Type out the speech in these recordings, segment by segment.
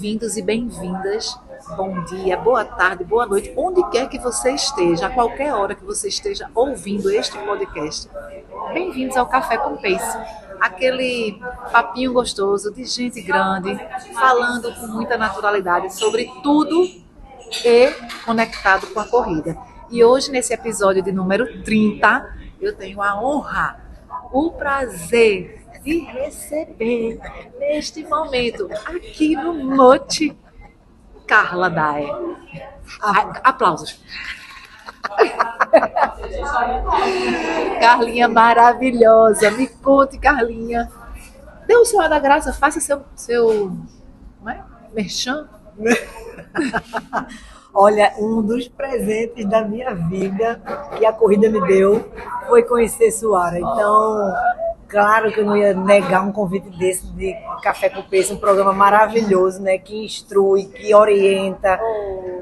Bem-vindos e bem-vindas. Bom dia, boa tarde, boa noite, onde quer que você esteja, a qualquer hora que você esteja ouvindo este podcast. Bem-vindos ao Café com Pace, aquele papinho gostoso de gente grande, falando com muita naturalidade sobre tudo e conectado com a corrida. E hoje, nesse episódio de número 30, eu tenho a honra, o prazer de receber neste momento, aqui no Mote, Carla Daer. Aplausos. Carlinha maravilhosa. Me conte, Carlinha. Dê o Senhor da Graça, faça seu merchan. Olha, um dos presentes da minha vida que a corrida me deu foi conhecer Suara. Então, claro que eu não ia negar um convite desse de Café com Pace, um programa maravilhoso, né? Que instrui, que orienta,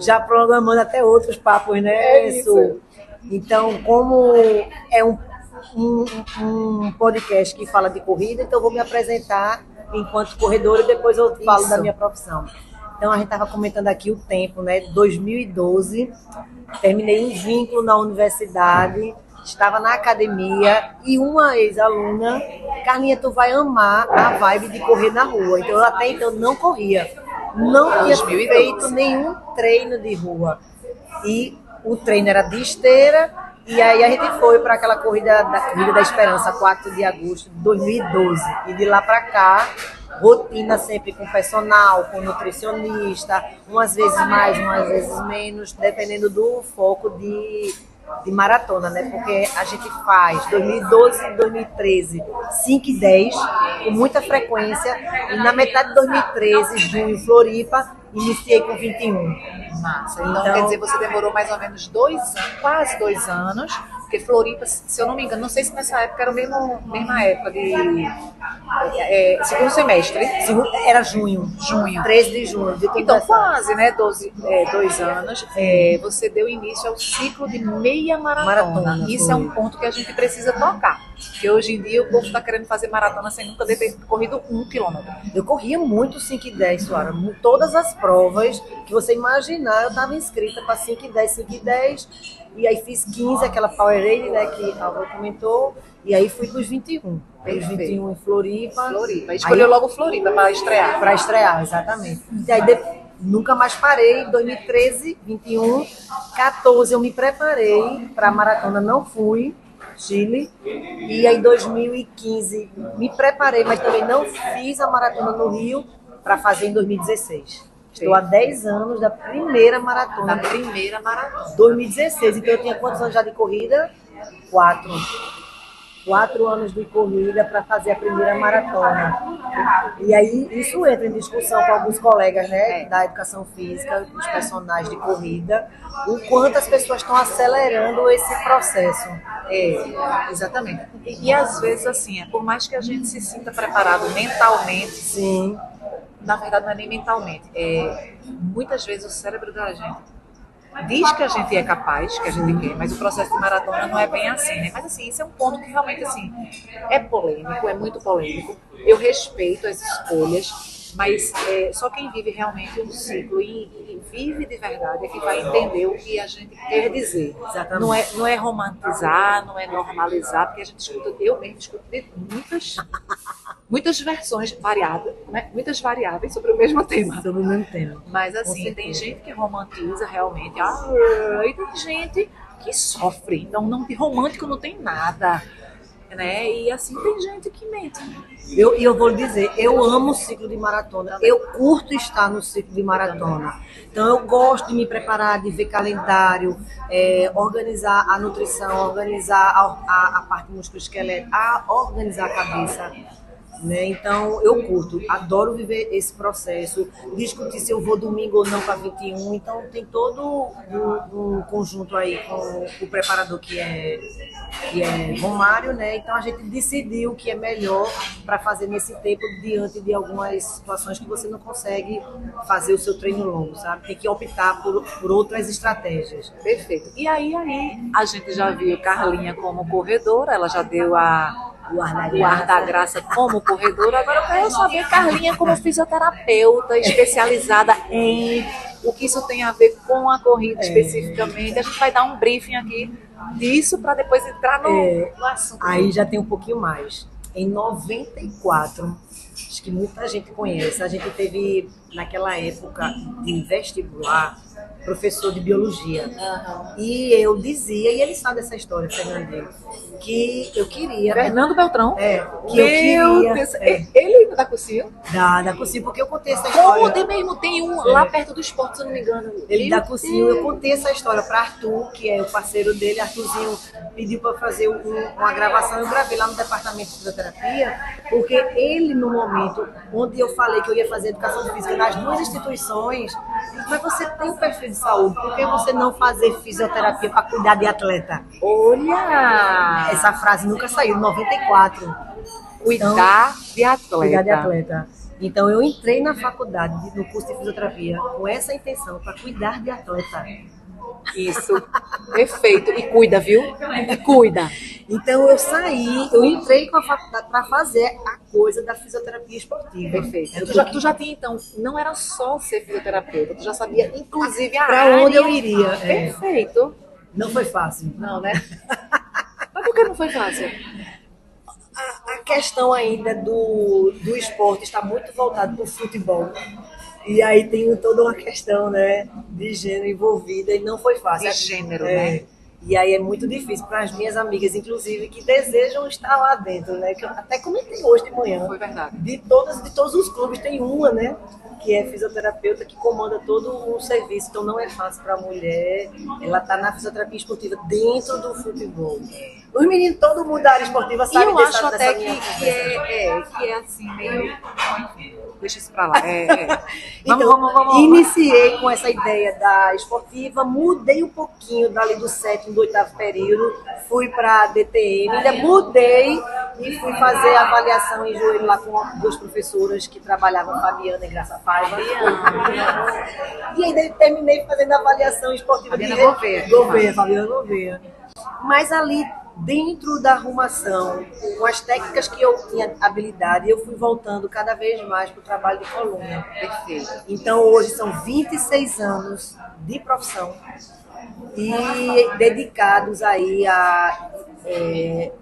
já programando até outros papos, né? É isso. Então, como é um podcast que fala de corrida, então eu vou me apresentar enquanto corredora e depois eu falo da minha profissão. Então, a gente estava comentando aqui o tempo, né? 2012, terminei um vínculo na universidade, estava na academia e uma ex-aluna, Carlinha, tu vai amar a vibe de correr na rua. Então, eu até então não corria, não tinha feito nenhum treino de rua. E o treino era de esteira, e aí a gente foi para aquela corrida da Esperança, 4 de agosto de 2012. E de lá para cá, rotina sempre com personal, com nutricionista, umas vezes mais, umas vezes menos, dependendo do foco de maratona, né? Porque a gente faz 2012 e 2013, 5 e 10, com muita frequência, e na metade de 2013, junho, Floripa, iniciei com 21. Massa. Então, quer dizer, você demorou mais ou menos 2 anos, quase 2 anos, porque Floripa, se eu não me engano, não sei se nessa época era a mesma época de segundo semestre. Era junho. 13 de junho. Então, quase, né, 2 anos, você deu início ao ciclo de meia maratona. Isso é um ponto que a gente precisa tocar. Porque hoje em dia o povo está querendo fazer maratona sem nunca ter corrido 1 quilômetro. Eu corria muito 5 e 10, Suara. Todas as provas que você imaginar, eu estava inscrita para 5 e 10, 5 e 10. E aí fiz 15, aquela Powerade, né, que a avó comentou. E aí fui para os 21. Os 21 em Floripa. Escolheu logo Floripa para estrear. Para estrear, exatamente. E aí nunca mais parei. 2013, 21, 14 eu me preparei para a maratona, não fui. Chile, e aí 2015 me preparei, mas também não fiz a maratona no Rio para fazer em 2016. Estou há 10 anos da primeira maratona. 2016, então eu tinha quantos anos já de corrida? 4 anos de corrida para fazer a primeira maratona. E aí isso entra em discussão com alguns colegas, né, da educação física, dos personagens de corrida, o quanto as pessoas estão acelerando esse processo. Exatamente. E às vezes, assim, por mais que a gente se sinta preparado mentalmente, sim, na verdade não é nem mentalmente, muitas vezes o cérebro da gente diz que a gente é capaz, que a gente quer, mas o processo de maratona não é bem assim, né? Mas assim, isso é um ponto que realmente, assim, é polêmico, é muito polêmico. Eu respeito as escolhas, mas só quem vive realmente um ciclo e vive de verdade é que vai entender o que a gente quer dizer. Exatamente. Não é romantizar, não é normalizar, porque a gente escuta, eu mesmo escuto de muitas versões variadas, né? Muitas variáveis sobre o mesmo tema. Sobre o mesmo tema. Mas assim, tem gente que romantiza realmente, e tem gente que sofre. Então, de romântico não tem nada, né? E assim, tem gente que mente. Eu vou lhe dizer, eu amo o ciclo de maratona, eu curto estar no ciclo de maratona. Então eu gosto de me preparar, de ver calendário, organizar a nutrição, organizar a parte musculoesquelética, organizar a cabeça. Né? Então eu curto, adoro viver esse processo, discutir se eu vou domingo ou não para 21, então tem todo um conjunto aí com o preparador que é Romário, né? Então a gente decidiu o que é melhor para fazer nesse tempo diante de algumas situações que você não consegue fazer o seu treino longo, sabe? Tem que optar por outras estratégias. Perfeito. E aí a gente já viu Carlinha como corredora, ela já deu a o ar da graça como corredora. Agora eu quero saber, Carlinha, como fisioterapeuta especializada em o que isso tem a ver com a corrida especificamente. A gente vai dar um briefing aqui disso para depois entrar no assunto. Aí já tem um pouquinho mais. Em 94, acho que muita gente conhece, a gente teve, naquela época de vestibular, professor de biologia. E eu dizia, e ele sabe essa história, Fernandinho, que eu queria... Fernando Beltrão? Que eu queria... Deus, ele da Cursinho? Da Cursinho, porque eu contei essa história. Mesmo, tem um lá perto do esporte, se eu não me engano. Ele da Cursinho, eu contei essa história para Arthur, que é o parceiro dele. Arthurzinho pediu para fazer uma gravação, eu gravei lá no departamento de fisioterapia, porque ele, no momento onde eu falei que eu ia fazer educação física nas duas instituições, mas você tem um perfil de saúde, por que você não fazer fisioterapia para cuidar de atleta? Olha! Essa frase nunca saiu, 94. Cuidar de atleta. Cuidar de atleta. Então eu entrei na faculdade, no curso de fisioterapia, com essa intenção, para cuidar de atleta. Isso, perfeito. E cuida, viu? E cuida. Então eu saí, eu entrei com a faculdade para fazer a coisa da fisioterapia esportiva. Perfeito. Tu já tinha, então, não era só ser fisioterapeuta, tu já sabia, inclusive, a para área. Onde eu iria. Perfeito. Não foi fácil. Não, né? Mas por que não foi fácil? A questão ainda do esporte está muito voltado para o futebol. E aí tem toda uma questão, né, de gênero envolvida e não foi fácil. De gênero, né? E aí é muito difícil para as minhas amigas, inclusive, que desejam estar lá dentro, né? Que eu até comentei hoje de manhã. Foi verdade. De todos os clubes tem uma, né? Que é fisioterapeuta, que comanda todo o serviço. Então não é fácil para a mulher. Ela está na fisioterapia esportiva dentro do futebol. Os meninos, todo mundo da área esportiva sabe eu acho até que é assim, meio... Deixa isso pra lá. Então, vamos. Iniciei com essa ideia da esportiva, mudei um pouquinho dali do 7º, do 8º período, fui para DTM, ainda mudei e fui fazer avaliação em joelho lá com duas professoras que trabalhavam, Fabiana e Graça Paiva. E ainda terminei fazendo avaliação esportiva Fabiana Gouveia, Fabiana Gouveia. Mas ali, dentro da arrumação, com as técnicas que eu tinha habilidade, eu fui voltando cada vez mais para o trabalho de coluna. Perfeito. Então, hoje são 26 anos de profissão e dedicados aí à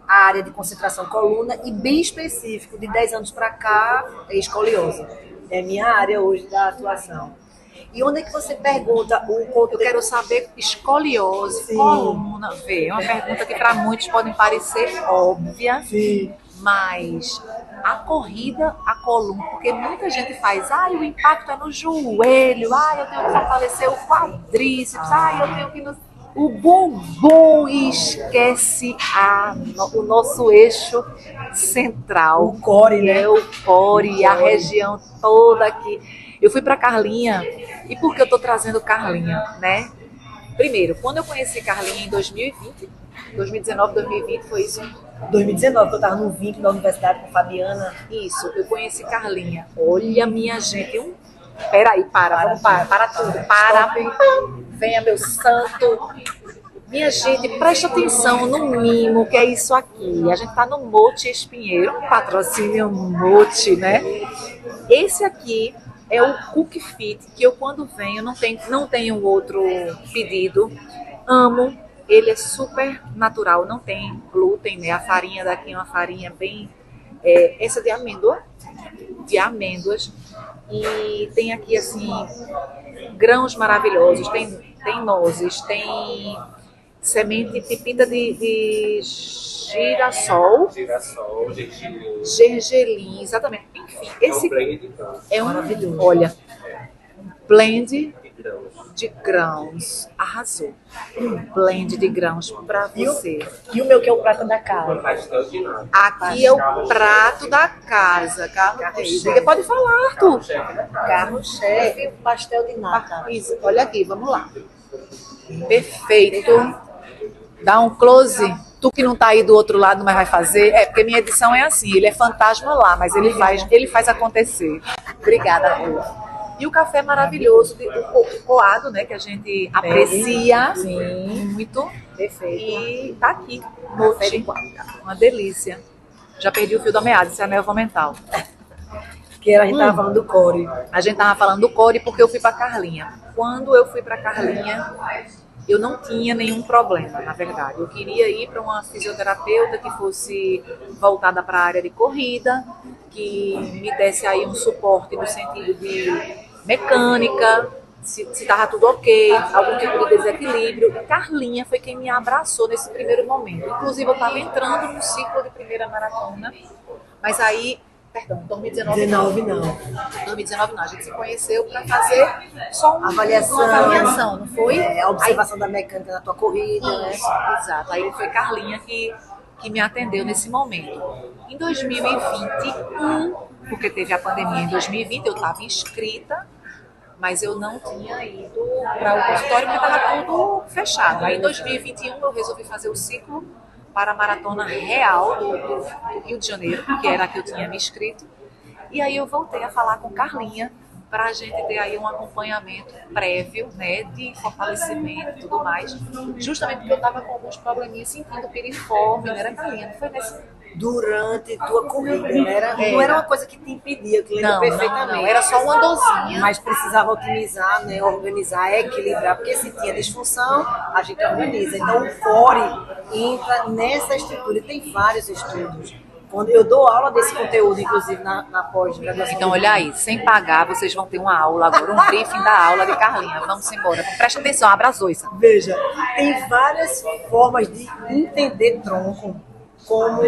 área de concentração coluna e bem específico, de 10 anos para cá, é escoliose. É minha área hoje da atuação. E onde é que você pergunta o contexto? Eu quero saber escoliose, coluna. É uma pergunta que para muitos pode parecer óbvia, mas a corrida, a coluna, porque muita gente faz, o impacto é no joelho, eu tenho que fortalecer o quadríceps, eu tenho que... O bumbum, e esquece o nosso eixo central. O core, né? É o core, a região toda aqui. Eu fui para Carlinha, e por que eu estou trazendo Carlinha, né? Primeiro, quando eu conheci Carlinha em 2020, 2019, 2020, foi isso? 2019, que eu estava no vínculo da universidade com a Fabiana. Isso, eu conheci Carlinha. Olha, minha gente, peraí, para tudo, para. Venha, meu santo. Minha gente, presta atenção no mimo, que é isso aqui. A gente tá no Mote Espinheiro, patrocínio Mote, né? Esse aqui é o Cook Fit, que eu quando venho não tenho outro pedido. Amo, ele é super natural, não tem glúten, né? A farinha daqui é uma farinha bem... essa de amêndoas. E tem aqui, assim, grãos maravilhosos, tem nozes, tem semente pepita de girassol, gergelim, exatamente. Enfim, esse é maravilhoso. Olha, blend de grãos, arrasou. Um blend de grãos para você. E o meu que é o prato da casa? Aqui é o prato da casa, carro-chefe. Pode falar, Arthur. Carro-chefe, pastel de nata. Isso, olha aqui, vamos lá. Perfeito. Dá um close. Tu que não tá aí do outro lado, mas vai fazer. Porque minha edição é assim, ele é fantasma lá, mas ele faz acontecer. Obrigada, Arthur. E o café maravilhoso, o coado, né, que a gente aprecia muito. Perfeito. E tá aqui, Mote. Uma delícia. Já perdi o fio da meada, isso é a névoa mental. Que a gente estava falando do core. A gente tava falando do core porque eu fui para Carlinha. Quando eu fui para Carlinha, eu não tinha nenhum problema, na verdade. Eu queria ir para uma fisioterapeuta que fosse voltada para a área de corrida, que me desse aí um suporte no sentido de mecânica, se estava tudo ok, algum tipo de desequilíbrio. E Carlinha foi quem me abraçou nesse primeiro momento. Inclusive, eu estava entrando no ciclo de primeira maratona, mas aí, perdão, 2019 não. 2019 não, a gente se conheceu para fazer só uma avaliação, não foi? A observação da mecânica da tua corrida, né? Exato, aí foi Carlinha que me atendeu nesse momento. Em 2021, porque teve a pandemia em 2020, eu estava inscrita, mas eu não tinha ido para o consultório porque estava tudo fechado. Aí em 2021 eu resolvi fazer o ciclo para a maratona real do Rio de Janeiro, que era a que eu tinha me inscrito. E aí eu voltei a falar com Carlinha para a gente ter aí um acompanhamento prévio, né, de fortalecimento e tudo mais, justamente porque eu estava com alguns probleminhas, sentindo piriforme, era Carlinha, não foi nesse... Durante tua corrida, não era uma coisa que te impedia, que lembra perfeitamente. Não, era só uma dorzinha. Mas precisava otimizar, né, organizar, equilibrar, porque se tinha disfunção, a gente organiza. Então o core entra nessa estrutura, e tem vários estudos. Quando eu dou aula desse conteúdo, inclusive na pós-graduação. Então, olha aí, sem pagar, vocês vão ter uma aula agora, um briefing da aula de Carlinha. Vamos embora. Presta atenção, abra as oiças. Veja, tem várias formas de entender tronco como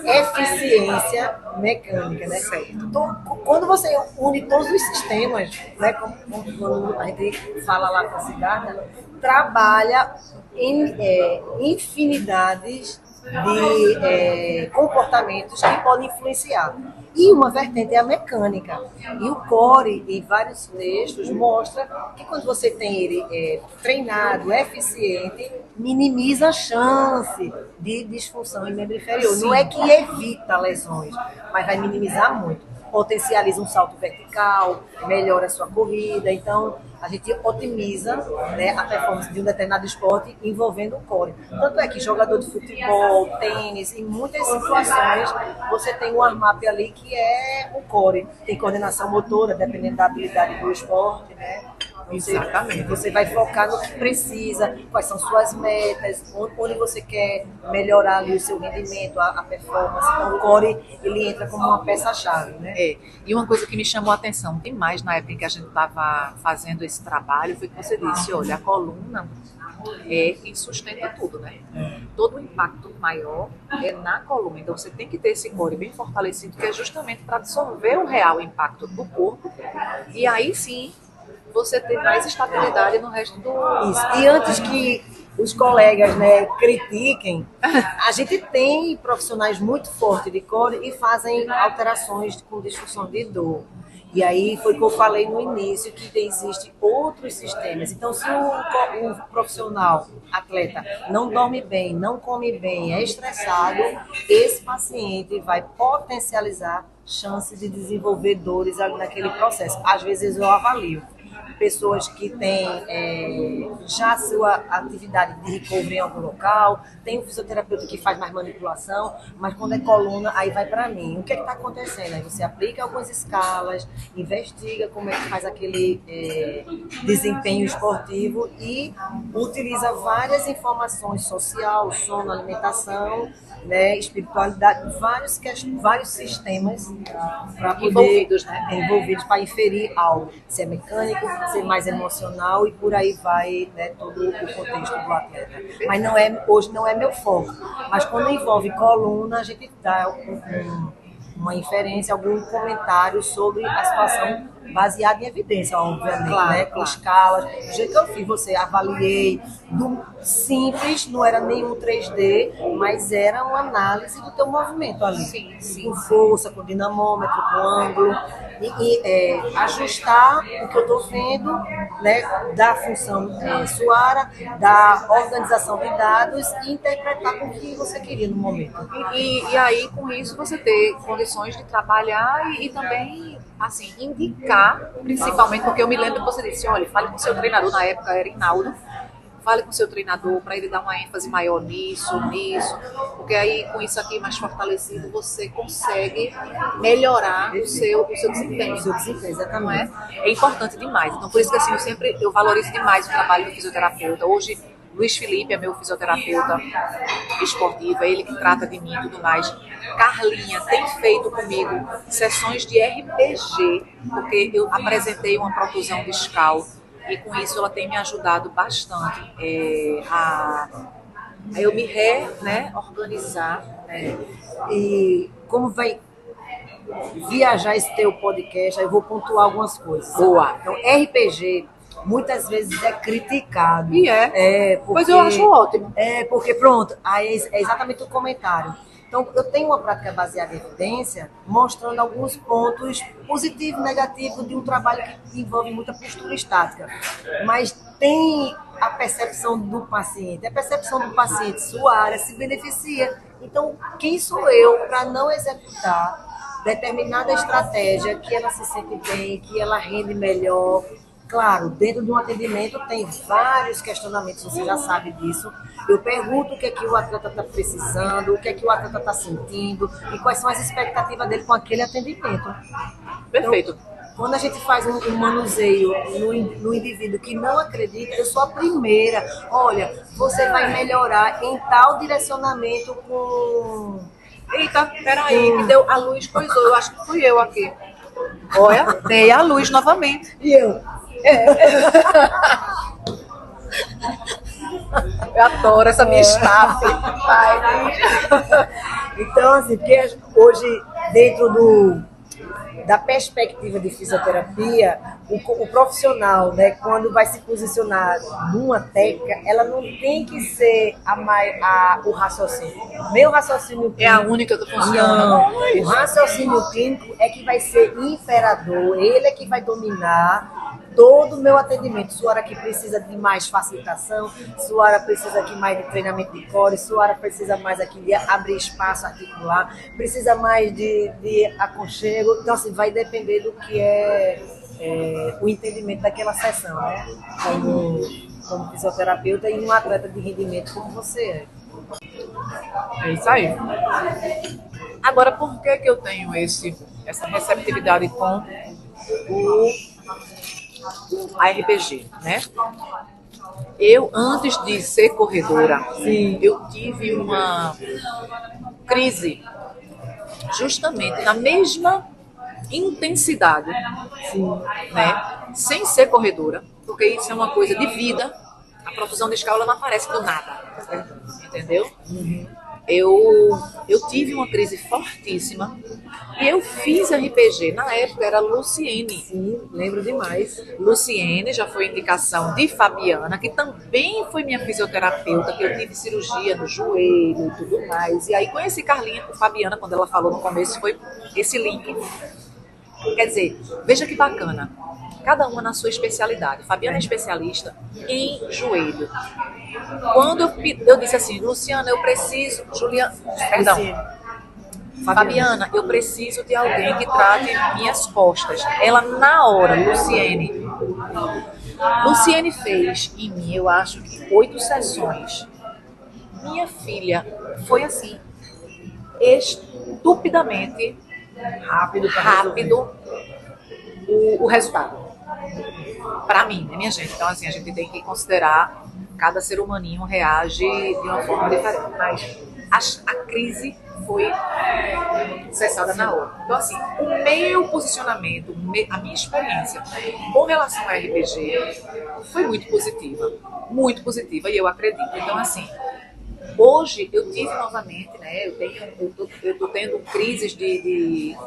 eficiência mecânica, né? Certo. Então, quando você une todos os sistemas, né, como quando a gente fala lá com a Siddhartha, trabalha em infinidades de comportamentos que podem influenciar. E uma vertente é a mecânica. E o core, em vários textos, mostra que quando você tem ele treinado, eficiente, minimiza a chance de disfunção em membro inferior. Sim. Não é que evita lesões, mas vai minimizar muito. Potencializa um salto vertical, melhora a sua corrida. Então, a gente otimiza, né, a performance de um determinado esporte envolvendo o core. Tanto é que jogador de futebol, tênis, em muitas situações, você tem um warm-up ali que é o core. Tem coordenação motora, dependendo da habilidade do esporte, né? Exatamente. Você vai focar no que precisa, quais são suas metas, onde você quer melhorar ali o seu rendimento, a performance. Então, o core, ele entra como uma peça-chave, né? E uma coisa que me chamou a atenção demais na época em que a gente estava fazendo esse trabalho foi que você disse, olha, a coluna é quem sustenta tudo, né? Todo o impacto maior é na coluna. Então, você tem que ter esse core bem fortalecido, que é justamente para absorver o real impacto do corpo. E aí, sim, você ter mais estabilidade no resto do... Isso. E antes que os colegas, né, critiquem, a gente tem profissionais muito fortes de core e fazem alterações com disfunção de dor. E aí foi o que eu falei no início, que existem outros sistemas. Então, se o profissional, atleta, não dorme bem, não come bem, é estressado, esse paciente vai potencializar chances de desenvolver dores ali naquele processo. Às vezes eu avalio pessoas que têm já sua atividade de recovery em algum local, tem um fisioterapeuta que faz mais manipulação, mas quando é coluna, aí vai para mim. O que está acontecendo? Aí você aplica algumas escalas, investiga como é que faz aquele desempenho esportivo e utiliza várias informações social, sono, alimentação, né, espiritualidade, vários sistemas para poder envolvidos para inferir algo, se é mecânico, se é mais emocional e por aí vai, né, todo o contexto do atleta. Mas hoje não é meu foco. Mas quando envolve coluna, a gente dá uma inferência, algum comentário sobre a situação baseado em evidência, obviamente, claro, né? Com escalas. Do jeito que eu fiz, você avaliei do simples, não era nenhum 3D, mas era uma análise do teu movimento ali. Sim. Com força, com dinamômetro, com ângulo. E ajustar o que eu estou vendo, né, da função suara, da organização de dados e interpretar com o que você queria no momento. E aí, com isso, você ter condições de trabalhar e também, assim, indicar, principalmente, porque eu me lembro que você disse, olha, fale com o seu treinador, na época era Rinaldo, fale com o seu treinador para ele dar uma ênfase maior nisso, porque aí com isso aqui mais fortalecido você consegue melhorar o seu desempenho. O seu desempenho, exatamente. Não é? É importante demais. Então por isso que assim, eu valorizo demais o trabalho do fisioterapeuta. Hoje Luiz Felipe é meu fisioterapeuta esportivo, é ele que trata de mim e tudo mais. Carlinha tem feito comigo sessões de RPG, porque eu apresentei uma protusão discal e com isso ela tem me ajudado bastante a eu me organizar. E como vai viajar esse teu podcast, aí eu vou pontuar algumas coisas. Boa. Então, RPG muitas vezes é criticado. E porque, mas eu acho ótimo. Porque pronto, aí é exatamente o comentário. Então, eu tenho uma prática baseada em evidência, mostrando alguns pontos positivos e negativos de um trabalho que envolve muita postura estática. Mas tem a percepção do paciente. A percepção do paciente, sua área, se beneficia. Então, quem sou eu para não executar determinada estratégia que ela se sente bem, que ela rende melhor? Claro, dentro de um atendimento tem vários questionamentos, você já sabe disso. Eu pergunto o que é que o atleta está precisando, o que é que o atleta está sentindo e quais são as expectativas dele com aquele atendimento. Perfeito. Então, quando a gente faz um manuseio no indivíduo que não acredita, eu sou a primeira. Olha, você vai melhorar em tal direcionamento com... Eita, peraí, que deu a luz, coisou. Eu acho que fui eu aqui. Olha, dei a luz novamente. E eu? Eu adoro essa minha staff. Então, assim, porque hoje, dentro da perspectiva de fisioterapia, o profissional, né, quando vai se posicionar numa técnica, ela não tem que ser o raciocínio. Meu raciocínio clínico É a única que funciona. Não, o raciocínio clínico é que vai ser imperador, ele é que vai dominar todo o meu atendimento. Sua área que precisa de mais facilitação, sua área precisa aqui mais de treinamento de core, sua área precisa mais aqui de abrir espaço articular, precisa mais de aconchego. Então, assim, vai depender do que é o entendimento daquela sessão, né? Como fisioterapeuta e um atleta de rendimento como você é. É isso aí. Agora, por que eu tenho essa receptividade com a RPG, né? Eu, antes de ser corredora, eu tive uma crise justamente na mesma intensidade, né? Sem ser corredora, porque isso é uma coisa de vida. A protusão discal ela não aparece do nada, entendeu? Eu tive uma crise fortíssima e eu fiz RPG. Na época era Luciene. Sim, lembro demais. Luciene já foi indicação de Fabiana, que também foi minha fisioterapeuta, que eu tive cirurgia no joelho e tudo mais. E aí conheci Carlinha com Fabiana, quando ela falou no começo, foi esse link. Quer dizer, veja que bacana. Cada uma na sua especialidade. Fabiana é especialista em joelho. Quando eu disse assim, Luciana, eu preciso... Fabiana, eu preciso de alguém que trate minhas costas. Ela, na hora, Luciene fez em mim, eu acho que 8 sessões. Minha filha foi assim, estupidamente rápido o resultado. Para mim, né, minha gente? Então, assim, a gente tem que considerar cada ser humaninho reage de uma forma diferente. Mas a crise foi cessada na hora. Então, assim, o meu posicionamento, a minha experiência com relação ao RPG foi muito positiva, e eu acredito. Então, assim, hoje eu tive novamente, né, eu tô tendo crises de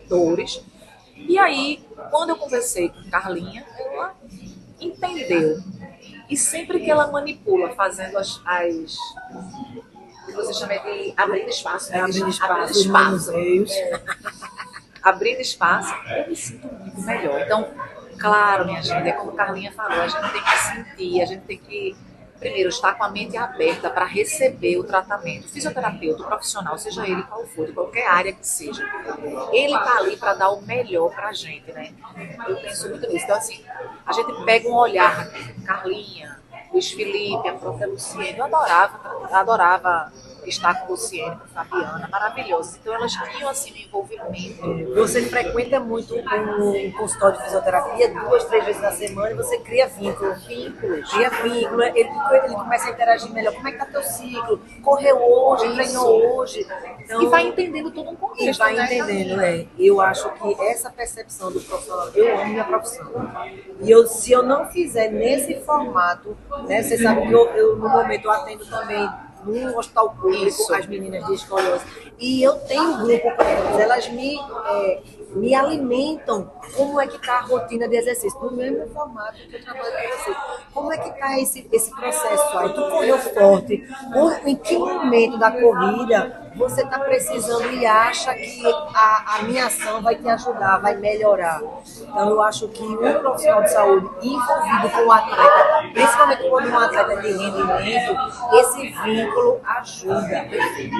dores. E aí, quando eu conversei com Carlinha, ela entendeu. E sempre que ela manipula, fazendo as que você chama de abrindo espaço, né? Abrindo espaço, eu me sinto muito melhor. Então, claro, minha gente, é como a Carlinha falou, a gente tem que sentir, a gente tem que, primeiro, estar com a mente aberta para receber o tratamento. O fisioterapeuta, o profissional, seja ele qual for, de qualquer área que seja, ele está ali para dar o melhor para a gente, né? Eu penso muito nisso. Então, assim, a gente pega um olhar, Carlinha, Luiz Felipe, a própria Luciene. Eu adorava estar com Luciene, com Fabiana, maravilhosas. Então elas tinham assim um envolvimento. Você frequenta muito um consultório de fisioterapia 2, 3 vezes na semana e você cria vínculo. Cria vínculo. Ele começa a interagir melhor. Como é que tá teu ciclo? Correu hoje, treinou hoje. Então, e vai entendendo todo um contexto. E vai entendendo, né? Eu acho que essa percepção do profissional, eu amo minha profissão. E se eu não fizer nesse formato, né? Você sabe que eu no momento eu atendo também no hospital público, as meninas de escoliose. E eu tenho um grupo com elas me alimentam como é que está a rotina de exercício, no mesmo formato que eu trabalho com você. Como é que está esse processo aí? Tu correu forte, em que momento da corrida você está precisando e acha que a minha ação vai te ajudar, vai melhorar? Então eu acho que um profissional de saúde envolvido com o atleta, principalmente quando um atleta de rendimento, esse vínculo ajuda,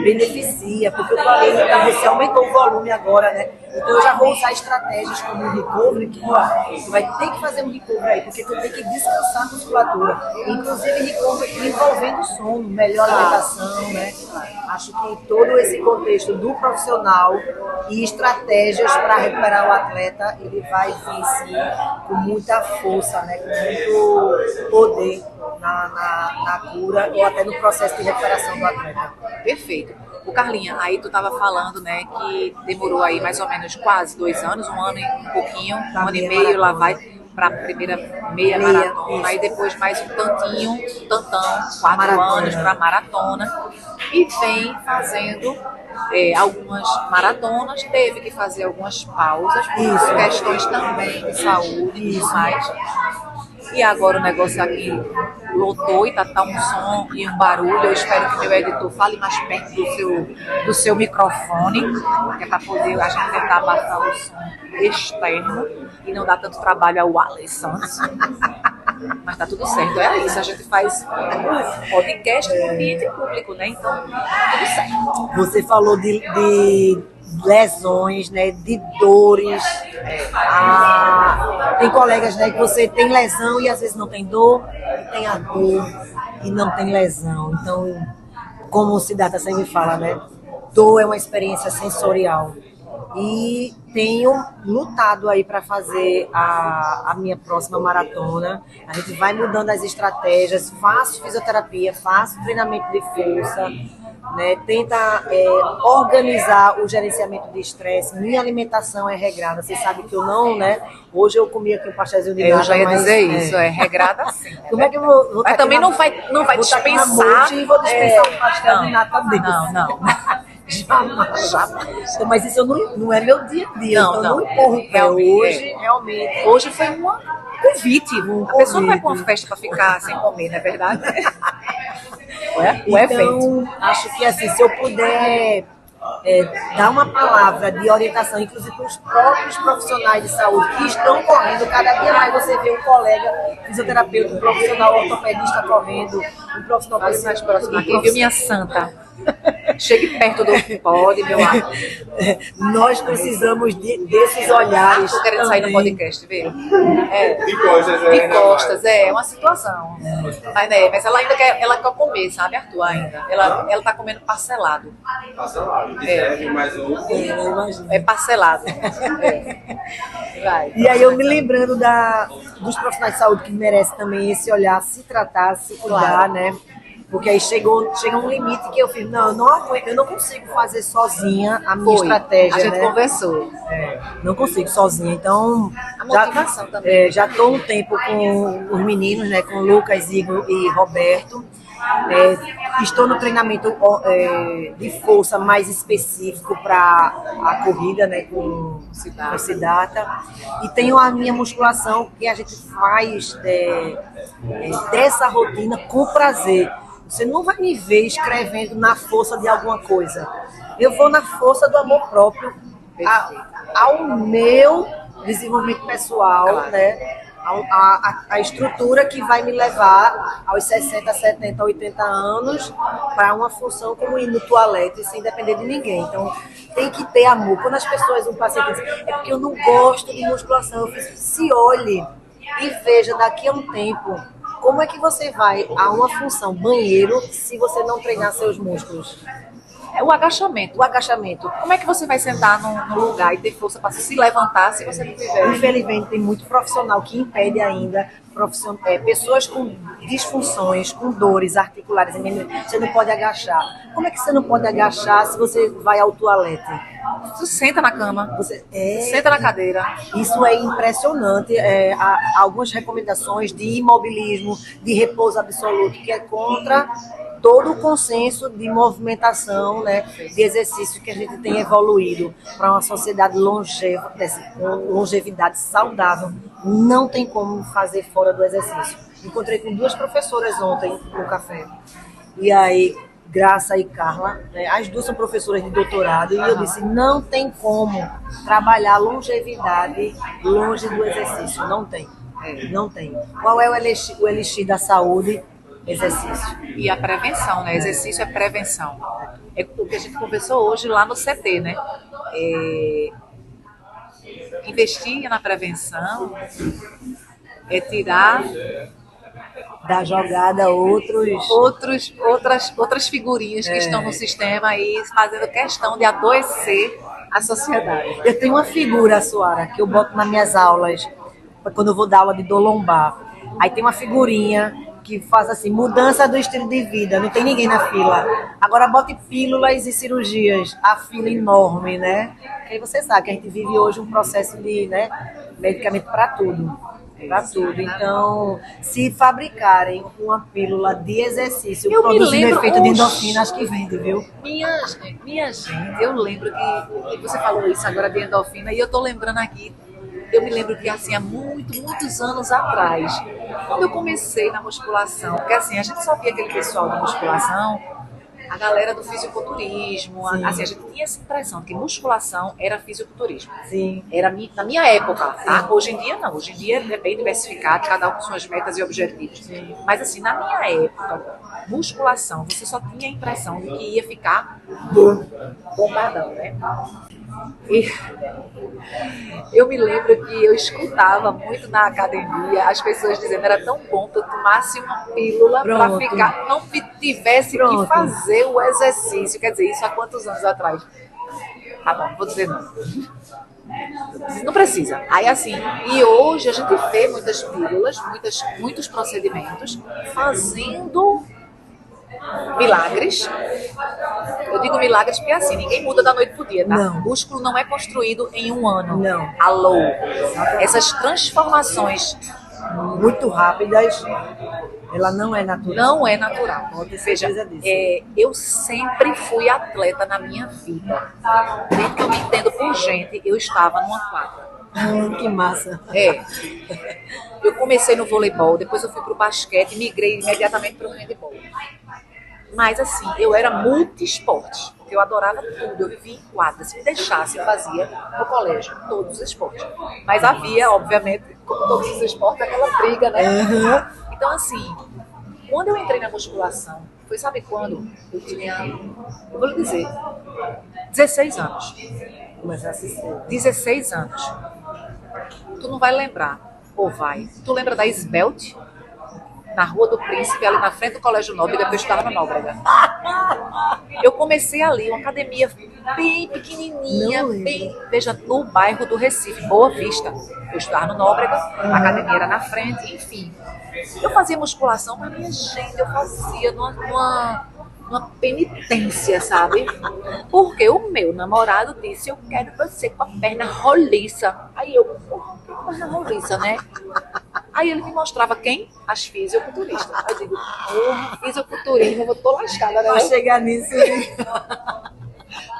beneficia, porque eu falei, você aumentou o volume agora, né? Então eu já vou usar estratégias como o recovery, que tu vai ter que fazer um recovery aí, porque tu tem que descansar a musculatura. Inclusive recovery envolvendo sono, melhor alimentação, né? Acho que todo esse contexto do profissional e estratégias para recuperar o atleta, ele vai vir sim com muita força, né? Com muito poder na cura ou até no processo de recuperação do atleta. Perfeito. O Carlinha, aí tu estava falando, né, que demorou aí mais ou menos quase 2 anos, 1 ano e um pouquinho, 1 ano e meio, lá vai para a primeira meia maratona, isso. Aí depois mais um tantão, 4 anos para maratona, e vem fazendo algumas maratonas, teve que fazer algumas pausas, por questões também de saúde e tudo mais. E agora o negócio aqui lotou e tá um som e um barulho. Eu espero que meu editor fale mais perto do seu microfone, que é para poder a gente tentar abafar o som externo e não dar tanto trabalho ao Alisson. Mas tá tudo certo, é isso. A gente faz podcast no ambiente público, né? Então, tudo certo. Você falou de lesões, né, de dores. Tem colegas, né, que você tem lesão e às vezes não tem dor, e tem a dor e não tem lesão. Então, como o Siddhartha sempre fala, né, dor é uma experiência sensorial. E tenho lutado aí para fazer a minha próxima maratona. A gente vai mudando as estratégias, faço fisioterapia, faço treinamento de força, né? Tenta organizar o gerenciamento de estresse. Minha alimentação é regrada. Você sabe que eu não, né? Hoje eu comi aqui um pastelzinho de nata. Eu já ia dizer isso, é regrada sim. Como é que eu vou mas também não vai dispensar. E vou dispensar um pastel de nata desse. Não. Jamais. Então, mas isso não é meu dia a dia. Então não empurro o pé hoje, realmente. Hoje foi um convite. A pessoa não vai para uma festa para ficar sem comer, não é verdade? O evento. Acho que assim, se eu puder dar uma palavra de orientação, inclusive para os próprios profissionais de saúde que estão correndo, cada dia mais você vê um colega fisioterapeuta, um profissional ortopedista correndo, um profissional mais próximo. Aqui viu minha santa. Chegue perto do pod, meu amor. Nós precisamos desses olhares. Estou querendo sair no podcast, vê? De costas, é uma situação. Mas ela ainda quer comer, sabe, Arthur? Ainda. Ela tá comendo parcelado. Parcelado. Mais um. É parcelado. Vai. E aí eu me lembrando dos profissionais de saúde que merecem também esse olhar, se tratar, se cuidar, né? Porque aí chega um limite que eu fiz, eu não consigo fazer sozinha a minha estratégia. A gente conversou. Não consigo sozinha. Então, a motivação também. Já estou um tempo com os meninos, né, com Lucas, Igor e Roberto. Estou no treinamento de força mais específico para a corrida, né, com o Siddhartha. E tenho a minha musculação que a gente faz dessa rotina com prazer. Você não vai me ver escrevendo na força de alguma coisa. Eu vou na força do amor próprio, ao meu desenvolvimento pessoal, claro, né? A estrutura que vai me levar aos 60, 70, 80 anos para uma função como ir no toalete sem depender de ninguém. Então, tem que ter amor. Quando as pessoas, um paciente diz, é porque eu não gosto de musculação, eu fiz, se olhe e veja daqui a um tempo Como é que você vai a uma função banheiro se você não treinar seus músculos? É o agachamento. O agachamento. Como é que você vai sentar num lugar e ter força para se levantar se você não tiver? Infelizmente, tem muito profissional que impede ainda pessoas com disfunções, com dores articulares. Você não pode agachar. Como é que você não pode agachar se você vai ao toalete? Você senta na cama, Você senta na cadeira. Isso é impressionante. Há algumas recomendações de imobilismo, de repouso absoluto, que é contra todo o consenso de movimentação, né, de exercício que a gente tem evoluído para uma sociedade longeva, com longevidade saudável. Não tem como fazer fora do exercício. Encontrei com 2 professoras ontem no café. E aí, Graça e Carla, né, as 2 são professoras de doutorado, e eu disse, não tem como trabalhar longevidade longe do exercício. Não tem. Não tem. Qual é o elixir da saúde? Exercício. E a prevenção, né? Exercício é prevenção. É o que a gente conversou hoje lá no CT, né? Investir na prevenção é tirar Da jogada outras figurinhas que estão no sistema e fazendo questão de adoecer a sociedade. Eu tenho uma figura, Suara, que eu boto nas minhas aulas, quando eu vou dar aula de dor lombar. Aí tem uma figurinha que faz assim, mudança do estilo de vida, não tem ninguém na fila. Agora bote pílulas e cirurgias, a fila enorme, né? Aí você sabe que a gente vive hoje um processo de, né, medicamento para tudo. Para tudo. Então, se fabricarem uma pílula de exercício produzindo efeito de endorfina, acho que vende, viu? Minha gente, eu lembro que você falou isso agora de endorfina, e eu tô lembrando aqui. Eu me lembro que, assim, há muitos anos atrás, quando eu comecei na musculação, porque, assim, a gente só via aquele pessoal da musculação, a galera do fisiculturismo, assim, a gente tinha essa impressão de que musculação era fisiculturismo. Sim. Era na minha época, tá? Hoje em dia, não. Hoje em dia é bem diversificado, cada um com suas metas e objetivos. Sim. Mas, assim, na minha época, musculação, você só tinha a impressão de que ia ficar bombadão, né? E eu me lembro que eu escutava muito na academia as pessoas dizendo era tão bom que eu tomasse uma pílula para ficar, não tivesse que fazer o exercício. Quer dizer, isso há quantos anos atrás? Tá bom, não vou dizer não. Não precisa. Aí assim, e hoje a gente vê muitas pílulas, muitos procedimentos fazendo milagres. Eu digo milagres porque assim, ninguém muda da noite pro dia, tá? Não. O músculo não é construído em um ano. Não. Alô. Essas transformações muito rápidas, ela não é natural. Não é natural. Veja, eu sempre fui atleta na minha vida. Desde que eu me entendo por gente, eu estava numa quadra. Que massa. Eu comecei no voleibol, depois eu fui pro basquete e migrei imediatamente pro handebol. Mas assim, eu era multi-esportes, porque eu adorava tudo, eu vivia em quadra, se me deixasse eu fazia no colégio, todos os esportes. Mas havia, obviamente, como todos os esportes, aquela briga, né? Uhum. Então assim, quando eu entrei na musculação, foi sabe quando? Eu tinha, eu vou lhe dizer, 16 anos. Mas assim, 16 anos. Tu não vai lembrar, ou vai? Tu lembra da Esbelt? Na Rua do Príncipe, ali na frente do Colégio Nóbrega, depois eu estava no Nóbrega. Eu comecei ali, uma academia bem pequenininha, veja, no bairro do Recife, Boa Vista. Eu estava no Nóbrega, a academia era na frente, enfim. Eu fazia musculação, mas minha gente, eu fazia numa penitência, sabe? Porque o meu namorado disse, eu quero você com a perna roliça. Aí eu, perna roliça, né? Aí ele me mostrava quem? As fisiculturistas. Eu digo, fisiculturismo, eu tô lascada, né? Pra chegar nisso.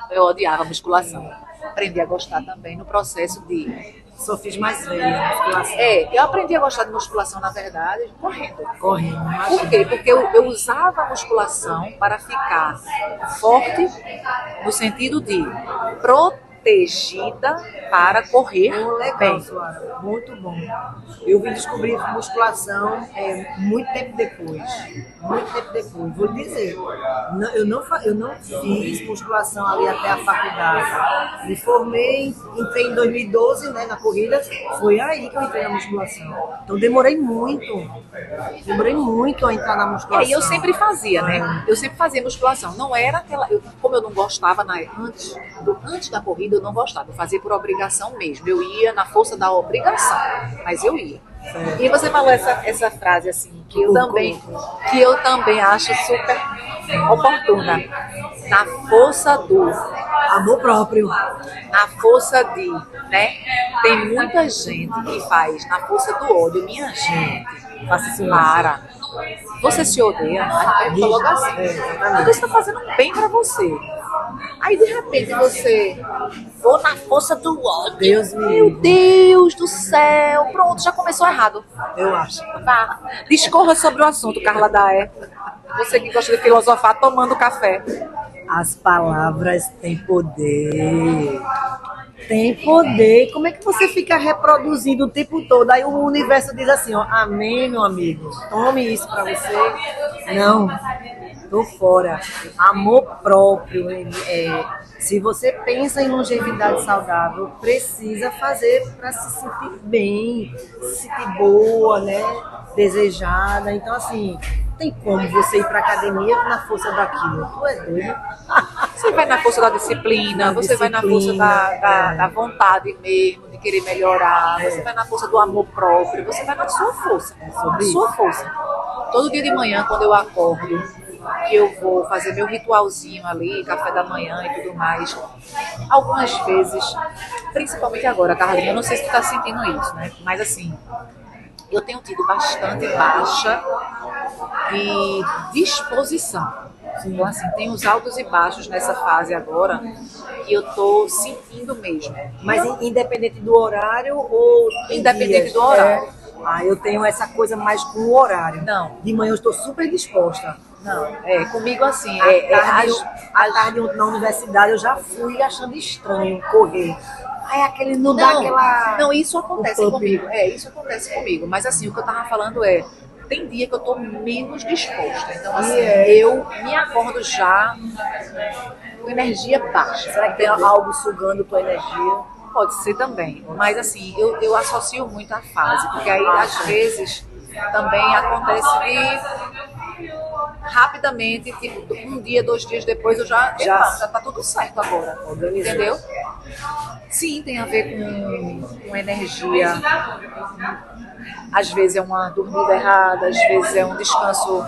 Eu odiava a musculação. Aprendi a gostar também no processo de... Só fiz mais velha, musculação. Eu aprendi a gostar de musculação, na verdade, correndo. Correndo. Por quê? Porque eu usava a musculação para ficar forte no sentido de protegida para correr Legal, bem. Suara. Muito bom. Eu vim descobrir musculação muito tempo depois. Muito tempo depois. Vou lhe dizer, eu não fiz musculação ali até a faculdade. Me formei, entrei em 2012, né, na corrida. Foi aí que eu entrei na musculação. Então demorei muito. Demorei muito a entrar na musculação. E eu sempre fazia, né? Eu sempre fazia musculação. Não era aquela... como eu não gostava antes da corrida, eu não gostava. Eu fazia por obrigação mesmo. Eu ia na força da obrigação, mas eu ia. E você falou essa frase assim, que eu também acho super oportuna. Na força do amor próprio. na força de, né? Tem muita gente que faz na força do ódio. Minha gente, Faça isso. para. Você se odeia, aí coloca assim. Tudo isso está fazendo bem pra você. Aí de repente você vou na força do ódio. Deus me Meu livre. Deus do céu. Pronto, já começou errado. Eu acho. Vá. Discorra sobre o assunto, Carla Daé. Você que gosta de filosofar tomando café. As palavras têm poder. Tem poder. Como é que você fica reproduzindo o tempo todo? Aí o universo diz assim, ó, amém, meu amigo. Tome isso pra você. Não, tô fora. Amor próprio. Se você pensa em longevidade saudável, precisa fazer para se sentir bem, se sentir boa, né? Desejada. Então, assim, não tem como você ir pra academia na força daquilo. Tu é doido? Você vai na força da disciplina, você vai na força da vontade mesmo, de querer melhorar, você vai na força do amor próprio, você vai na sua força. sobre isso. Sua força. Todo dia de manhã, quando eu acordo, que eu vou fazer meu ritualzinho ali, café da manhã e tudo mais, algumas vezes, principalmente agora, Carlinhos, eu não sei se tu tá sentindo isso, né? Mas assim, eu tenho tido bastante baixa de disposição. Então, assim, tem os altos e baixos nessa fase agora que eu tô sentindo mesmo. Mas independente do horário ou tem Independente dias? do horário. Eu tenho essa coisa mais com o horário. Não. De manhã eu estou super disposta. Não, comigo assim, À tarde na universidade eu já fui achando estranho correr. Aí aquele não dá aquela... Não, isso acontece o comigo. Isso acontece comigo. Mas assim, o que eu tava falando tem dia que eu tô menos disposta. Então, assim, eu me acordo já com energia baixa. Será que tem algo sugando tua energia? Pode ser também. Mas assim, eu associo muito a fase. Porque aí, às vezes, também acontece de rapidamente, tipo, um dia, 2 dias depois, eu já tá tudo certo agora. Entendeu? Sim, tem a ver com energia. Às vezes é uma dormida errada, às vezes é um descanso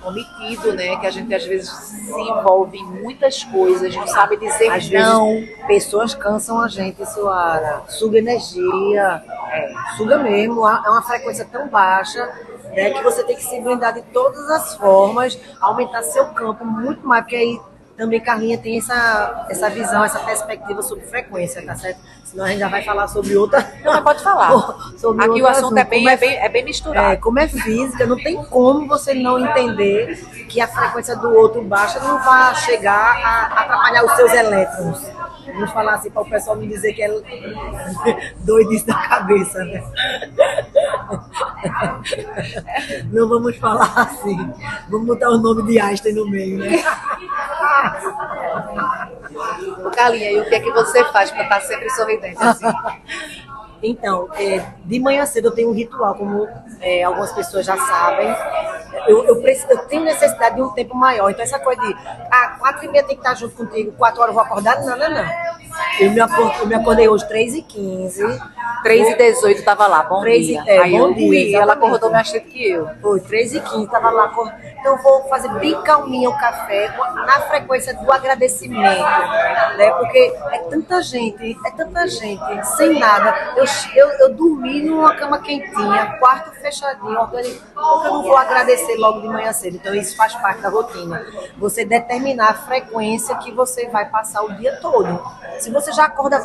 omitido, né? Que a gente às vezes se envolve em muitas coisas, não sabe dizer Às não. vezes pessoas cansam a gente, Suara. Suga energia. Suga mesmo. É uma frequência tão baixa, né, que você tem que se blindar de todas as formas, aumentar seu campo muito mais, porque aí também Carlinha tem essa visão, essa perspectiva sobre frequência, tá certo? Senão a gente já vai falar sobre outra... Não, mas pode falar. Sobre aqui outro o assunto assunto. é bem misturado. Como é física, não tem como você não entender que a frequência do outro baixa não vai chegar a atrapalhar os seus elétrons. Vamos falar assim para o pessoal me dizer que é doidice da cabeça, né? Não vamos falar assim. Vamos botar o nome de Einstein no meio, né? Carlinha, e o que é que você faz para estar sempre sorridente assim? Então, de manhã cedo eu tenho um ritual, como algumas pessoas já sabem. Eu tenho necessidade de um tempo maior. Então, essa coisa de 4h30 tem que estar junto contigo, 4 horas eu vou acordar. Não. Eu me acordei hoje 3h15. 3h18 estava lá, bom dia. Aí bom eu dia, fui, ela exatamente. acordou mais cedo que eu. Foi 3h15, estava lá. Então, eu vou fazer bem calminha o café, na frequência do agradecimento, né? Porque é tanta gente, sem nada. Eu dormi numa cama quentinha, quarto fechadinho, organizado, porque eu não vou agradecer logo de manhã cedo. Então, isso faz parte da rotina. Você determinar a frequência que você vai passar o dia todo. Se você já acorda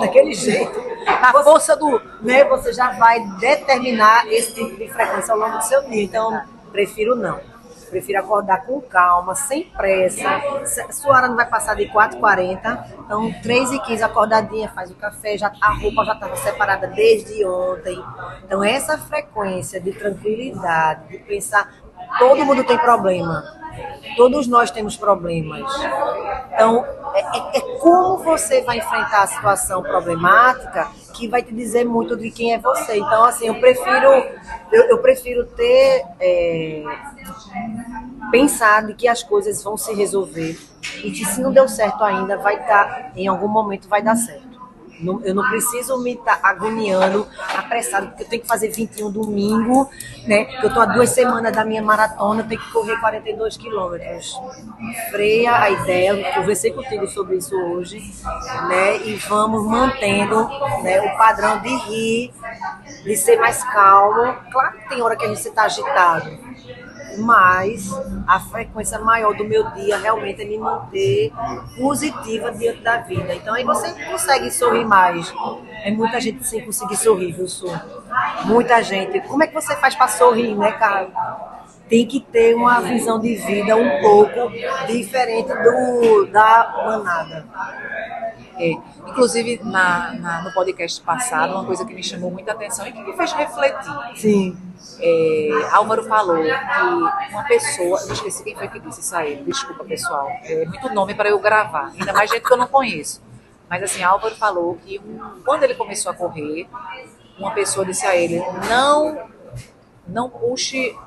daquele jeito, Na força do... né, você já vai determinar esse tipo de frequência ao longo do seu dia. Então, prefiro não. Prefiro acordar com calma, sem pressa. Sua hora não vai passar de 4h40. Então, 3h15, acordadinha, faz o café, a roupa já estava separada desde ontem. Então, essa frequência de tranquilidade, de pensar, todo mundo tem problema. Todos nós temos problemas. Então, é como você vai enfrentar a situação problemática que vai te dizer muito de quem é você. Então, assim, eu prefiro ter pensar de que as coisas vão se resolver e que se não deu certo ainda, em algum momento vai dar certo. Eu não preciso me estar agoniando, apressado, porque eu tenho que fazer 21 domingo, né? Porque eu estou há 2 semanas da minha maratona, eu tenho que correr 42 quilômetros. Freia a ideia, eu conversei contigo sobre isso hoje, né? E vamos mantendo, né, o padrão de rir, de ser mais calmo. Claro que tem hora que a gente está agitado, mas a frequência maior do meu dia realmente é me manter positiva diante da vida. Então aí você consegue sorrir mais. É muita gente sem conseguir sorrir, viu, Su? Muita gente. Como é que você faz para sorrir, né, cara? Tem que ter uma visão de vida um pouco diferente da manada. Inclusive, no podcast passado, uma coisa que me chamou muita atenção e que me fez refletir. Sim. Álvaro falou que uma pessoa... Eu esqueci quem foi que disse isso aí. Desculpa, pessoal. É muito nome para eu gravar. Ainda mais gente que eu não conheço. Mas, assim, Álvaro falou que quando ele começou a correr, uma pessoa disse a ele, não puxe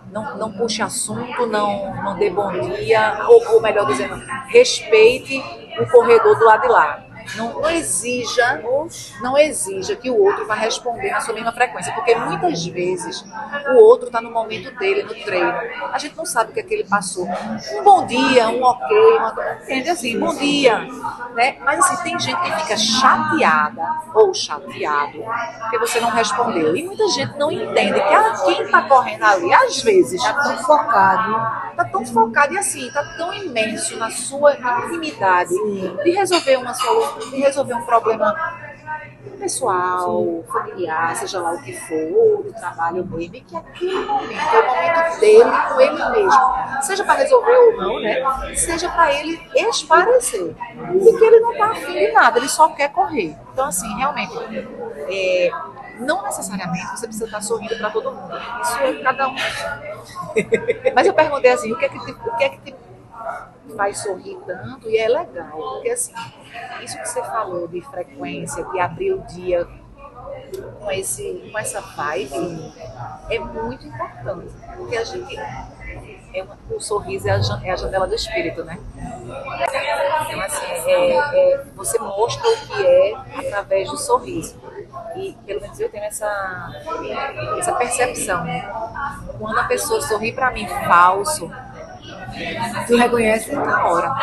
assunto, não dê bom dia, ou melhor dizendo, respeite o corredor do lado de lá. Não exija que o outro vá responder na sua mesma frequência, porque muitas vezes o outro está no momento dele, no treino. A gente não sabe o que é que ele passou. Um bom dia, um ok, entende assim, bom dia. Né? Mas assim, tem gente que fica chateada ou chateado porque você não respondeu. E muita gente não entende que quem está correndo ali, às vezes, Está tão focado e assim, está tão imenso na sua intimidade de resolver de resolver um problema pessoal, familiar, seja lá o que for, do trabalho mesmo, e que aquele momento é o momento dele com ele mesmo. Seja para resolver ou não, né? Seja para ele esparecer. E que ele não está afim de nada, ele só quer correr. Então, assim, realmente, não necessariamente você precisa estar sorrindo para todo mundo. Isso é cada um. Mas eu perguntei assim, o que é que te faz sorrir tanto? E é legal, porque assim, isso que você falou de frequência, de abrir o dia com essa vibe, é muito importante, porque a gente o sorriso é a janela do espírito, né? Então assim, você mostra o que é através do sorriso. E pelo menos eu tenho essa percepção. Quando a pessoa sorri pra mim falso, Tu reconhece? na hora.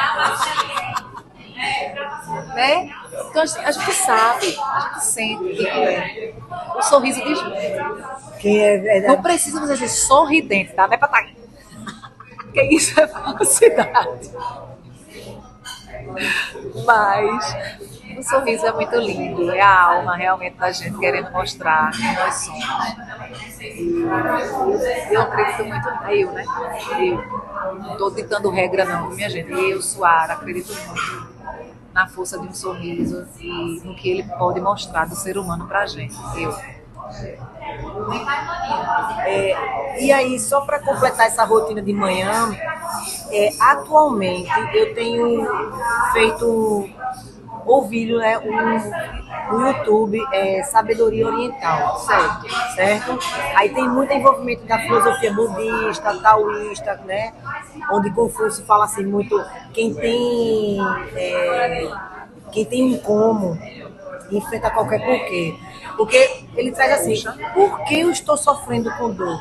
Né? Então a gente sabe, a gente sente que o sorriso diz muito. Quem é verdade? Não precisa você ser sorridente, tá? Não é pra estar. Porque isso é falsidade. Mas o sorriso é muito lindo, é a alma realmente da gente querendo mostrar quem nós somos. E eu acredito muito, né? Eu não estou ditando regra não, minha gente. Eu, Suara, acredito muito na força de um sorriso e no que ele pode mostrar do ser humano pra gente. E aí, só para completar essa rotina de manhã, atualmente eu tenho ouvido, né, no YouTube, Sabedoria Oriental, certo? Aí tem muito envolvimento da filosofia budista, taoísta, né? Onde Confúcio fala assim muito, quem tem um como enfrenta qualquer porquê. Porque ele traz assim, por que eu estou sofrendo com dor?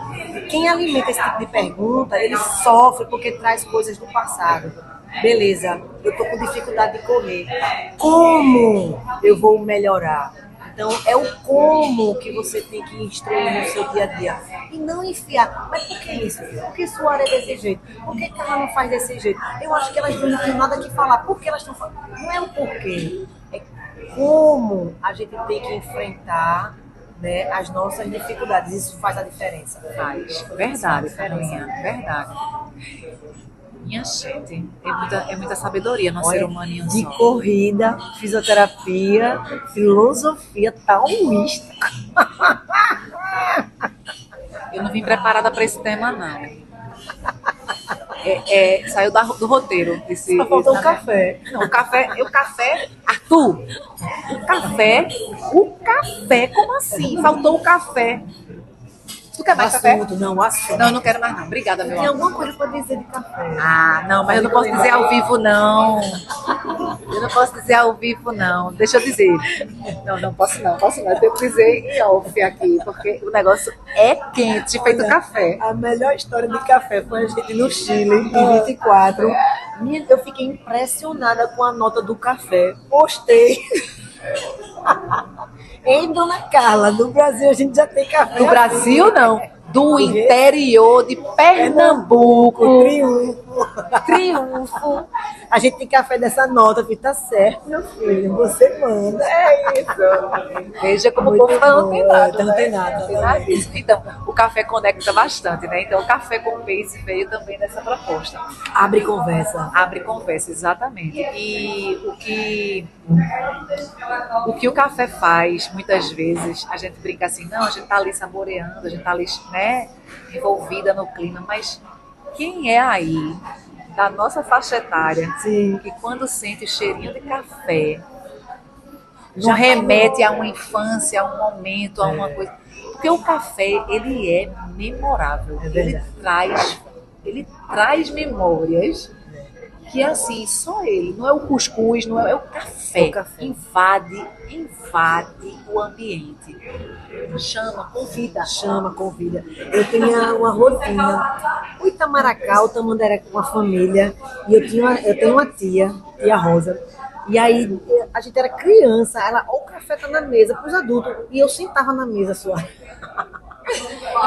Quem alimenta esse tipo de pergunta, ele sofre porque traz coisas do passado. Beleza, eu estou com dificuldade de correr. Como eu vou melhorar? Então, é o como que você tem que instruir no seu dia a dia. E não enfiar. Mas por que isso? Por que Suara é desse jeito? Por que ela não faz desse jeito? Eu acho que elas não têm nada que falar. Por que elas estão falando? Não é o porquê. É como a gente tem que enfrentar, né, as nossas dificuldades. Isso faz a diferença. Faz. Verdade, Carolina. Verdade. Minha gente, é muita sabedoria no ser humano em um de só. corrida, fisioterapia, filosofia taoísta. Eu não vim preparada para esse tema, não. Saiu do roteiro. Só faltou um café. Não, o café, Arthur, o café, como assim? Faltou o café. Tu quer mais café? Assunto, não, assunto. Não, eu não quero mais não. Obrigada, meu Tem amor. alguma coisa para dizer de café? Ah, não, mas eu não posso dizer ao vivo, não. Eu não posso dizer ao vivo, não. Deixa eu dizer. Não posso não. Eu tenho que dizer em off aqui, porque o negócio é quente, feito café. A melhor história de café foi a gente no Chile, em 24. Eu fiquei impressionada com a nota do café. Postei. Em Dona Carla, no Brasil a gente já tem café. Do Brasil, não. Do interior de Pernambuco. Triunfo. A gente tem café dessa nota. Eu falei, tá certo, meu filho. Você manda. É isso. Veja como Muito o povo não tem bom, nada. não tem nada. Não tem nada disso. Então, o café conecta bastante, né? Então, o café com Pace veio também nessa proposta. Abre conversa. Abre conversa, exatamente. E o que o café faz, muitas vezes, a gente brinca assim, não, a gente tá ali saboreando, a gente tá ali, né, envolvida no clima, mas quem é aí, da nossa faixa etária, Sim. que quando sente o cheirinho de café, já remete a uma infância, a um momento, a uma coisa. Porque o café, ele é memorável. Ele traz memórias que, assim, só ele. Não é o cuscuz, não é o café. O café. Invade o ambiente. Chama, convida. Eu tinha uma rotina. O Itamaracá, o Tamandaré com a família. E eu tenho uma tia Rosa. E aí, a gente era criança, o café tá na mesa para os adultos. E eu sentava na mesa só.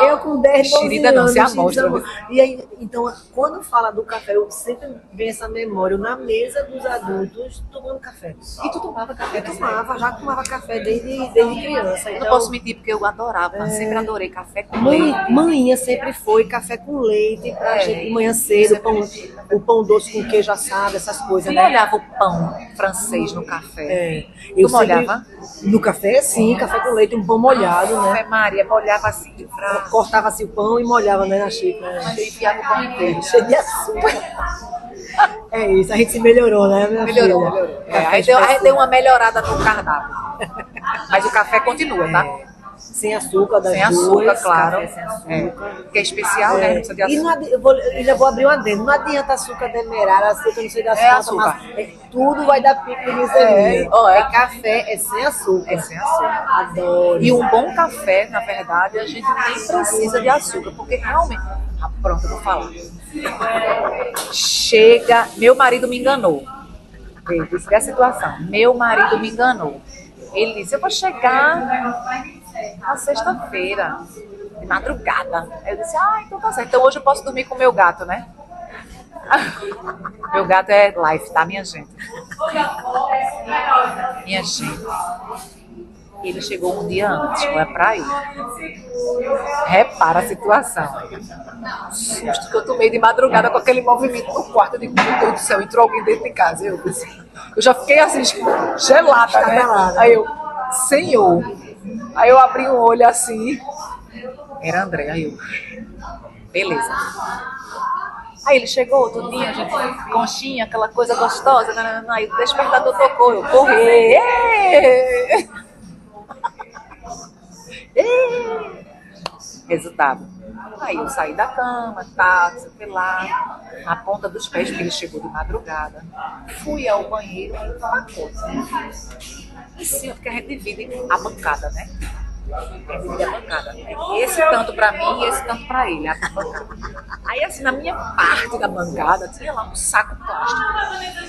Eu com 10, 12 Xerida anos. não, se amostra. E aí, então, quando fala do café, eu sempre venho essa memória. Eu na mesa dos adultos, tomando café. E tu tomava café? Eu já tomava café desde criança. Eu Então, não posso mentir, porque eu adorava. Sempre adorei café com leite. manhã sempre foi café com leite pra gente de manhã cedo, o pão doce com queijo assado, essas coisas, Você né? molhava o pão francês no café? Eu Tu molhava? sempre- No café, sim, café com leite, um pão molhado, né? Ave Maria, molhava assim de prato. Cortava assim o pão e molhava, né, na xícara. Mas eu enfiava o pão inteiro. Cheio de açúcar. É isso, a gente se melhorou, né, minha Melhorou. filha? Aí deu uma melhorada no cardápio. Mas o café continua, tá? Sem açúcar, das Sem açúcar, duas, claro. café sem açúcar. Porque é especial, né? Não precisa de E açúcar. ainda vou abrir um adendo. Não adianta açúcar demerara, açúcar não sei das quantas, açúcar. mas tudo vai dar pico de glicemia. É. Café é sem açúcar. É sem açúcar. Adoro. E um bom café, na verdade, a gente nem precisa de açúcar, porque realmente. Ah, pronto, eu vou falar. Chega. Meu marido me enganou. Veja a situação. Meu marido me enganou. Ele disse: eu vou chegar na sexta-feira, de madrugada. Aí eu disse: então tá certo. Então hoje eu posso dormir com o meu gato, né? Meu gato é life, tá, minha gente? Minha gente. Ele chegou um dia antes, foi pra ir. Repara a situação. O susto que eu tomei de madrugada com aquele movimento no quarto. Eu digo: meu Deus do céu, entrou alguém dentro de casa. Eu já fiquei assim, gelada, né? Aí eu, Senhor. Aí eu abri o olho assim. Era André. Aí eu, beleza. Aí ele chegou, tudinho, a gente, conchinha, aquela coisa gostosa. Aí o despertador tocou, eu corri. Resultado. Aí eu saí da cama, tá, sei lá, na ponta dos pés, porque ele chegou de madrugada. Fui ao banheiro e pacote. E sim, porque a gente divide a bancada, né? A gente divide a bancada. Esse tanto pra mim e esse tanto pra ele, a bancada. Aí assim, na minha parte da bancada, tinha lá um saco plástico.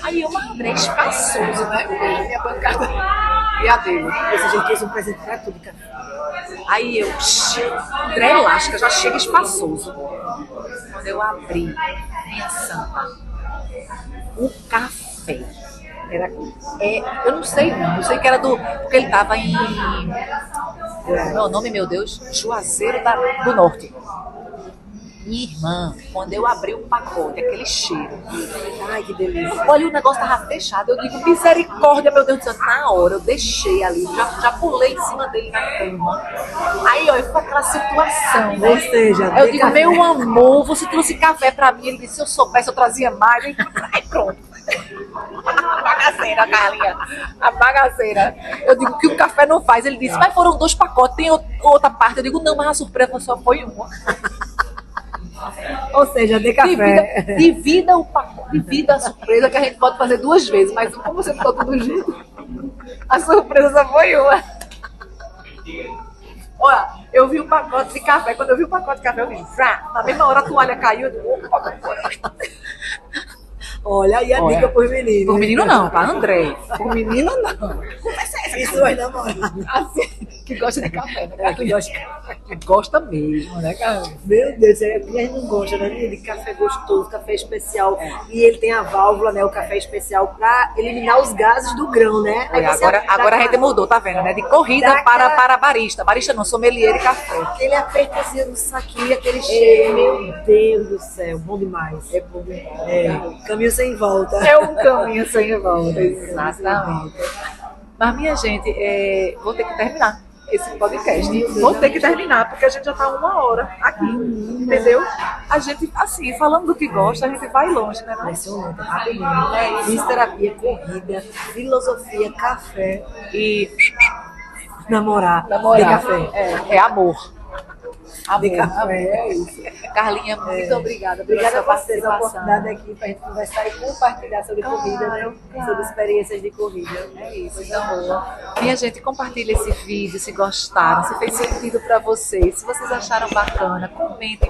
Aí eu mandei espaçoso, né? Minha bancada e a dele. Esse gente fez um presente pra tudo, cara. Aí eu, André elástica, já chega espaçoso. Quando eu abri, minha santa, o café era, eu não sei não, eu sei que era porque ele tava em, meu nome, meu Deus, Juazeiro do Norte. Minha irmã, quando eu abri o pacote, aquele cheiro. Ai, que delícia. Olha, o negócio tava fechado. Eu digo, misericórdia, meu Deus do céu. Na hora, eu deixei ali, já pulei em cima dele na cama. Aí, ó, foi aquela situação, né? Ou seja, Eu de digo, café. meu amor, você trouxe café pra mim. Ele disse, se eu soubesse, eu trazia mais. Aí pronto. A bagaceira, Carlinha. A bagaceira. Eu digo, que o café não faz. Ele disse, mas foram 2 pacotes, tem outra parte. Eu digo, não, mas a surpresa só foi uma. Ou seja, de café. Divida a surpresa que a gente pode fazer 2 vezes, mas como você ficou tudo junto, a surpresa só foi uma. Olha, eu vi um pacote de café, quando eu vi o pacote de café, eu vi, na mesma hora a toalha caiu, eu digo, opa, Olha aí a Olha, dica por menino. por menino não, tá, André? Por menino não. E suas namoradas. Assim, que gosta de café, né? É, que gosta de café. Que gosta mesmo, né, cara? Meu Deus, a gente não gosta, né? De café gostoso, café especial. E ele tem a válvula, né? O café especial para eliminar os gases do grão, né? Aí você Agora a gente mudou, tá vendo, né? De corrida dá para aquela- barista. Barista não, sommelier de café. Aquele apertozinho no saquinho, aquele cheiro, meu Deus do céu, bom demais. É bom demais. É, caminho sem volta. É um caminho sem volta. Exatamente. Mas, minha gente, vou ter que terminar esse podcast. Vou ter que terminar, porque a gente já está 1 hora aqui, entendeu? A gente, assim, falando do que gosta, a gente vai longe, né? Vai ser um outro, rapidinho. Fisioterapia, corrida, filosofia, café E namorar. namorar. De café. É amor. De Amor, café, amor. é isso. Carlinha, muito obrigada pela Obrigada sua a vocês a participação. oportunidade aqui para a gente conversar e compartilhar sobre corrida, né? Claro. Sobre experiências de corrida. É isso, então, minha gente, compartilha esse vídeo se gostaram, se fez sentido para vocês, se vocês acharam bacana, comentem,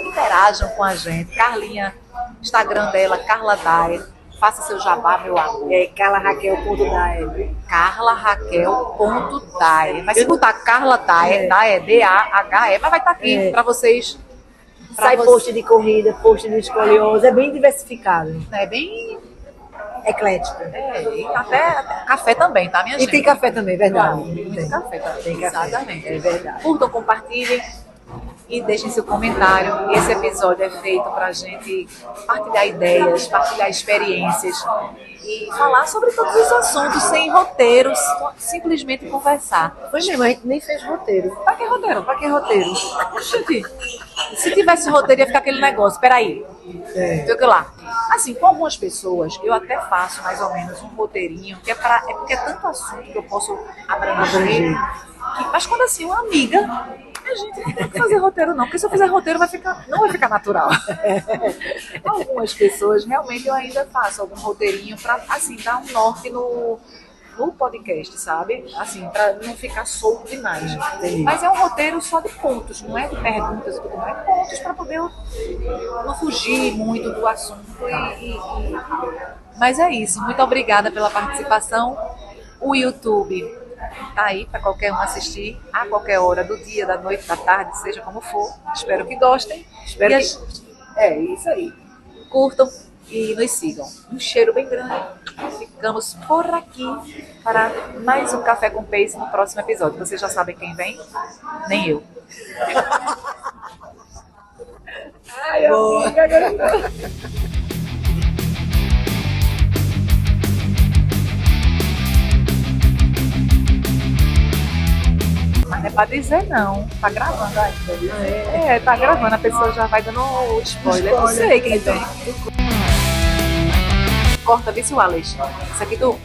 interajam com a gente. Carlinha, Instagram dela, Carla Daer, faça seu jabá, meu amor. É carlaraquel.daer. carlaraquel.daer. Mas se botar Carla Daer, Daer, D-A-H-E, mas vai estar aqui para vocês. Sai post de corrida, post de escoliose, é bem diversificado, É bem. eclético. E até café também, tá, minha E gente? tem café também, verdade. Claro, muito Tem. café também. Tem café. Exatamente. É verdade. Curtam, compartilhem e deixem seu comentário. Esse episódio é feito pra gente partilhar ideias, partilhar experiências e falar sobre todos os assuntos sem roteiros, simplesmente conversar. Foi mesmo, a gente nem fez roteiro. Pra que roteiro? Pra que roteiro? Oxente, se tivesse roteiro ia ficar aquele negócio. Peraí, sei o que lá. Assim, com algumas pessoas, eu até faço mais ou menos um roteirinho, que é porque é tanto assunto que eu posso abranger. Mas quando assim, uma amiga, a gente não tem que fazer roteiro não, porque se eu fizer roteiro não vai ficar natural. Algumas pessoas, realmente, eu ainda faço algum roteirinho pra, assim, dar um norte no podcast, sabe? Assim, pra não ficar solto demais. Entendi. Mas é um roteiro só de pontos, não é de perguntas e tudo mais, é pontos pra poder eu não fugir muito do assunto. Mas é isso, muito obrigada pela participação. O YouTube tá aí para qualquer um assistir a qualquer hora do dia, da noite, da tarde, seja como for. Espero que gostem. Espero E que- É isso aí. Curtam e nos sigam. Um cheiro bem grande. Ficamos por aqui para mais um Café com Pace no próximo episódio. Vocês já sabem quem vem? Nem eu. Ai, Boa. amiga, agora não. Mas não é pra dizer não. Tá gravando ainda. Viu? Tá gravando. A pessoa já vai dando o spoiler. Não sei quem vem. Corta, vê se o Alex. Isso aqui do...